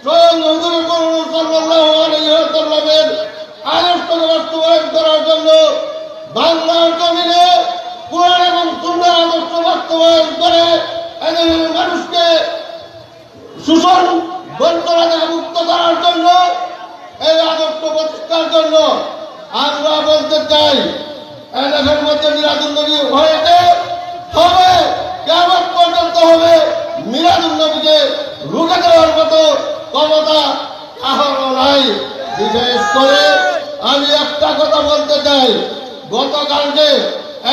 স্বয়ং হুজুর সাল্লাল্লাহু আলাইহি ওয়াসাল্লামের আদর্শকে বাস্তবায়ন করার জন্য বাংলার জমিনে কোরআন এবং সুন্নাহর আদর্শ বাস্তবায়ন করে এদেশের মানুষকে শোষণ বঞ্চনা থেকে মুক্ত করার জন্য, এই আদর্শ প্রতিষ্ঠার জন্য আমরা বলতে চাই এদেশের মধ্যে মিলাদুন্নবী হয়েছে, হবে, কিয়ামত পর্যন্ত হবে। মিলাদুন্নবীকে রুখে দেওয়ার মতো ক্ষমতা কারও নাই। বিশেষ করে আমি একটা কথা বলতে চাই, গতকালকে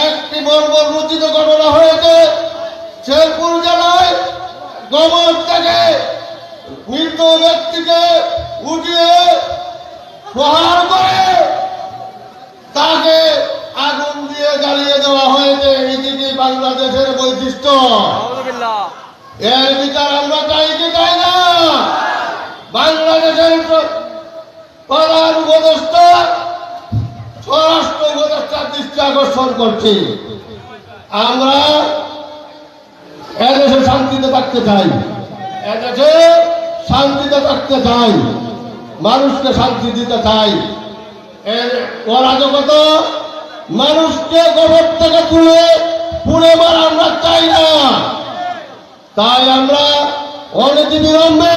একটি বর্বরোচিত ঘটনা হয়েছে। শেরপুর জেলায় কবর থেকে মৃত ব্যক্তিকে উঠিয়ে প্রহার করে তাকে আগুন দিয়ে জ্বালিয়ে দেওয়া হয়েছে। এটি বাংলাদেশের বৈশিষ্ট্য। এর বিচার আমরা চাই কি চাই না? বাংলাদেশের প্রধান উপদেষ্টা স্বরাষ্ট্র উপদেষ্টার দৃষ্টি আকর্ষণ করছি, আমরা এদেশে শান্তিতে থাকতে চাই, এদেশে শান্তিতে থাকতে চাই, মানুষকে শান্তি দিতে চাই। এর অরাজকতা মানুষকে কবর থেকে তুলে পুড়ে মারা আমরা চাই না। তাই আমরা অনতিবিলম্বে